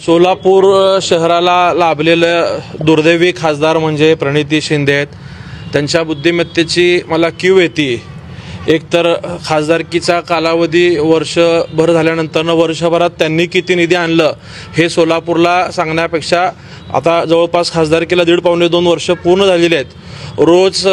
सोलापूर शहराला लाभलेले दुर्दैवी खासदार म्हणजे प्रणिती शिंदे आहेत। त्यांच्या बुद्धिमत्तेची मला कीव येते। एकतर खासदारकीचा कालावधी वर्षभर झाल्यानंतर वर्षभरात त्यांनी किती निधी आणलं हे सोलापूरला सांगण्यापेक्षा आता जवळपास खासदारकीला 1.5-2 वर्ष पूर्ण झालेले आहेत। रोज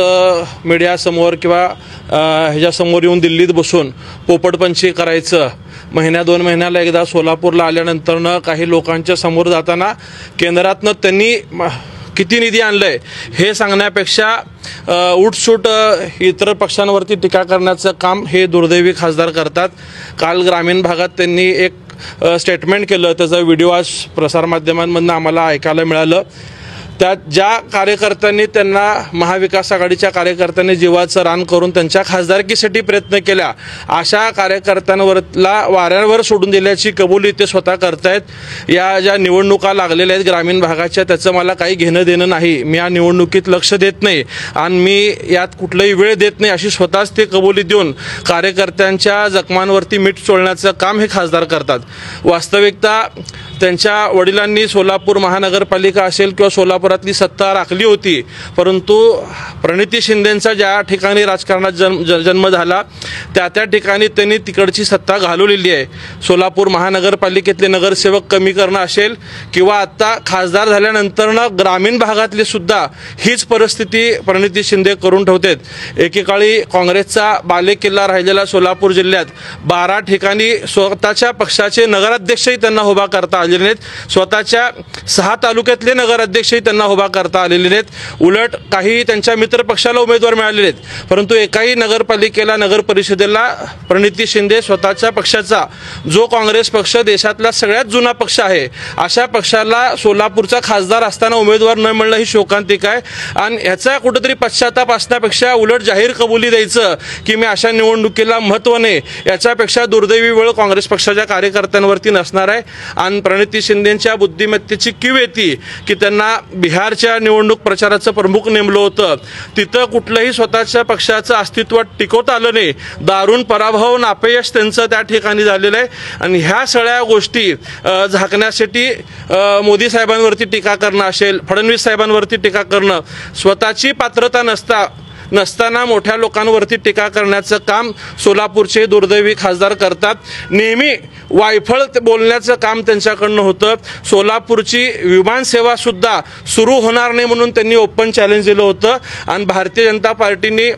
मीडियासमोर किंवा ह्याच्यासमोर येऊन दिल्लीत बसून पोपटपंची करायचं, महिन्या-2 महिन्याला एकदा सोलापूरला आल्यानंतर काही लोकांच्या समोर जाताना केंद्रातनं त्यांनी किती निधी आणलंय हे सांगण्यापेक्षा उठसूट इतर पक्षांवरती टीका करण्याचं काम हे दुर्दैवी खासदार करतात। काल ग्रामीण भागात त्यांनी एक स्टेटमेंट केलं, त्याचा व्हिडिओ आज प्रसारमाध्यमांमधून आम्हाला ऐकायला मिळालं। त्यात ज्या कार्यकर्त्यांनी त्यांना महाविकास आघाडीच्या कार्यकर्त्यांनी जीवाचं रान करून त्यांच्या खासदारकीसाठी प्रयत्न केला, अशा कार्यकर्त्यांवरला वाऱ्यावर सोडून दिल्याची कबुली ते स्वतः करतायत। या ज्या निवडणुका लागलेल्या आहेत ग्रामीण भागाच्या, त्याचं मला काही घेणं देणं नाही। मी या निवडणुकीत लक्ष देत नाही आणि मी यात कुठलाही वेळ देत नाही अशी स्वतःच ते कबुली देऊन कार्यकर्त्यांच्या जखमांवरती मीठ चोळण्याचं काम हे खासदार करतात। वास्तविकता त्यांच्या वडिलांनी सोलापूर महानगरपालिका असेल किंवा सोलापुरातली सत्ता राखली होती, परंतु प्रणिती शिंदेंचा ज्या ठिकाणी राजकारणात जन्म झाला त्या ठिकाणी त्यांनी तिकडची सत्ता घालवलेली आहे। सोलापूर महानगरपालिकेतले नगरसेवक कमी करणं असेल किंवा आता खासदार झाल्यानंतरनं ग्रामीण भागातली सुद्धा हीच परिस्थिती प्रणिती शिंदे करून ठेवतात। एकेकाळी काँग्रेसचा बालेकिल्ला राहिलेला सोलापूर जिल्ह्यात 12 ठिकाणी स्वतःच्या पक्षाचे नगराध्यक्षही त्यांना उभा करता आलेले नाहीत, स्वतःच्या 6 तालुक्यातले नगराध्यक्षही त्यांना उभा करता आलेले नाहीत। उलट काही त्यांच्या मित्र पक्षाला उमेदवार मिळालेले आहेत, परंतु एकाही नगरपालिकेला नगर परिषदेला प्रणिती शिंदे स्वतःच्या पक्षाचा, जो काँग्रेस पक्ष देशातला सगळ्यात जुना पक्ष आहे, अशा पक्षाला सोलापूरचा खासदार असताना उमेदवार न मिळणं ही शोकांतिक आहे। आणि ह्याचा कुठेतरी पश्चाताप असण्यापेक्षा उलट जाहीर कबुली द्यायचं की मी अशा निवडणुकीला महत्त्व नाही, याच्यापेक्षा दुर्दैवी वेळ काँग्रेस पक्षाच्या कार्यकर्त्यांवरती नसणार आहे। आणि प्रणिती शिंदेंच्या बुद्धिमत्तेची कीव येते की त्यांना बिहारच्या निवडणूक प्रचाराचं प्रमुख नेमलं होतं, तिथं कुठलंही स्वतःच्या पक्षाचं अस्तित्व टिकवता आलं नाही, दारुण पराभव अपयश त्यांचं त्या ठिकाणी झालेलं आहे। आणि ह्या सगळ्या गोष्टी झाकण्यासाठी मोदी साहेबांवरती टीका करणं असेल, फडणवीस साहेबांवरती टीका करणं, स्वतःची पात्रता नसताना मोठ्या लोकांवरती टीका करण्याचं काम सोलापूरचे दुर्दैवी खासदार करतात। नेहमी वायफळ बोलण्याचं काम त्यांच्याकडनं होतं। सोलापूरची विमानसेवा सुद्धा सुरू होणार नाही म्हणून त्यांनी ओपन चॅलेंज दिलं होतं। आणि भारतीय जनता पार्टीने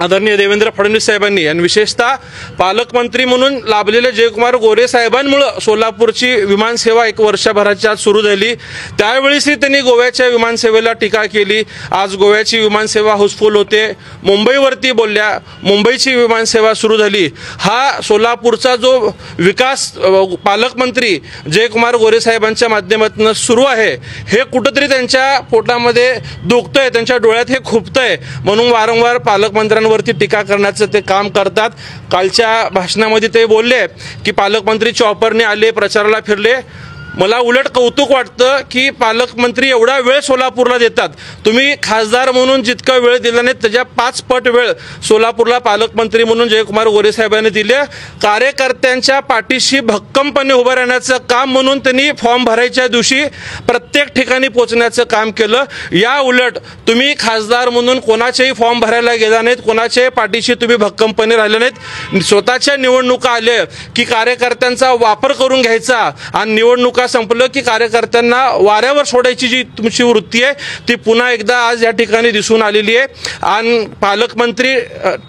आदरणीय देवेंद्र फडणवीस साहेबांनी आणि विशेषतः पालकमंत्री म्हणून लाभलेले जयकुमार गोरे साहेबांमुळे सोलापूरची विमानसेवा 1 वर्षभराच्या आत सुरू झाली। त्यावेळीही त्यांनी गोव्याच्या विमानसेवेला टीका केली। आज गोव्याची विमानसेवा हाऊसफुल होते, मुंबईवरती बोलल्या, मुंबईची विमानसेवा सुरू झाली। हा सोलापूरचा जो विकास पालकमंत्री जयकुमार गोरे साहेबांच्या माध्यमातून सुरू आहे, हे कुठेतरी त्यांच्या पोटामध्ये दुखतंय, त्यांच्या डोळ्यात हे खुपतंय, म्हणून वारंवार पालकमंत्र्यांवरती टीका करण्याचं ते काम करतात। कालच्या भाषणामध्ये ते बोलले की पालकमंत्री चॉपरने आले, प्रचाराला फिरले। मला उलट कौतुक वाटतं की पालकमंत्री एवढा वेळ सोलापूरला देतात। तुम्ही खासदार म्हणून जितका वेळ दिला नाही त्याच्या 5 पट वेळ सोलापूरला पालकमंत्री म्हणून जयकुमार गोरे साहेबांनी दिले। कार्यकर्त्यांच्या पाठीशी भक्कमपणे उभं राहण्याचं काम म्हणून त्यांनी फॉर्म भरायच्या दिवशी प्रत्येक ठिकाणी पोहोचण्याचं काम केलं। या उलट तुम्ही खासदार म्हणून कोणाचेही फॉर्म भरायला गेला नाहीत, कोणाच्याही पाठीशी तुम्ही भक्कमपणे राहिले नाहीत। स्वतःच्या निवडणुका आल्या की कार्यकर्त्यांचा वापर करून घ्यायचा आणि निवडणुका संपलं की कार्यकर्त्यांना वाऱ्यावर सोडायची जी तुमची वृत्ती आहे ती पुन्हा एकदा आज या ठिकाणी दिसून आलेली आहे। आणि पालकमंत्री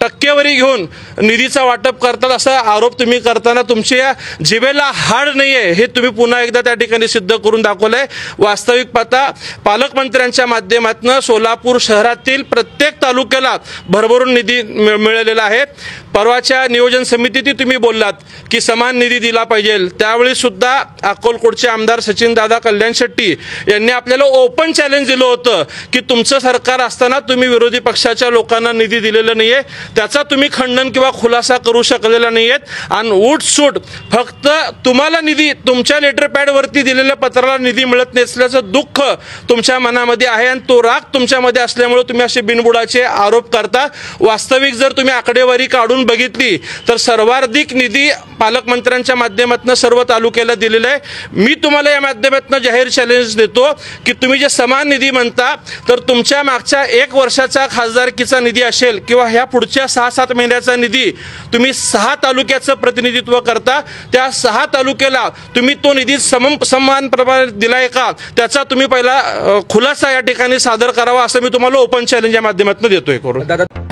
टक्केवारी घेऊन निधीचा वाटप करतात असा आरोप तुम्ही करताना तुमच्या जिभेला हाड नाही आहे हे तुम्ही पुन्हा एकदा त्या ठिकाणी सिद्ध करून दाखवलंय। वास्तविक पाहता पालकमंत्र्यांच्या माध्यमातून सोलापूर शहरातील प्रत्येक तालुक्याला भरभरून निधी मिळालेला आहे। परवाच्या नियोजन समितीत तुम्ही बोललात की समान निधी दिला पाहिजे, त्यावेळी सुद्धा अक्कलकोटचे आमदार सचिनदादा कल्याण शेट्टी यांनी आपल्याला ओपन चॅलेंज दिलं होतं की तुमचं सरकार असताना तुम्ही विरोधी पक्षाच्या लोकांना निधी दिलेला नाहीये, त्याचा तुम्ही खंडन किंवा खुलासा करू शकलेला नाहीयेत। आणि उठसूट फक्त तुम्हाला निधी तुमच्या लेटर पॅडवरती दिलेल्या पत्राला निधी मिळत नसल्याचं दुःख तुमच्या मनामध्ये आहे आणि तो राग तुमच्यामध्ये असल्यामुळे तुम्ही असे बिनबुडाचे आरोप करता। वास्तविक जर तुम्ही आकडेवारी काढून बघितली तर सर्वाधिक निधी पालकमंत्र्यांच्या माध्यमातून सर्व तालुक्याला दिलेला आहे। मी तुम्हाला या माध्यमातून जाहीर चॅलेंज देतो की तुम्ही जे समान निधी म्हणता तर तुमच्या मागच्या 1 वर्षाचा खासदारकीचा निधी असेल किंवा ह्या पुढच्या 6-7 महिन्याचा निधी तुम्ही 6 तालुक्याचं प्रतिनिधित्व करता, त्या 6 तालुक्याला तुम्ही तो निधी समान प्रमाणे दिलाय का त्याचा तुम्ही पहिला खुलासा या ठिकाणी सादर करावा असं मी तुम्हाला ओपन चॅलेंज या माध्यमातून देतोय करून.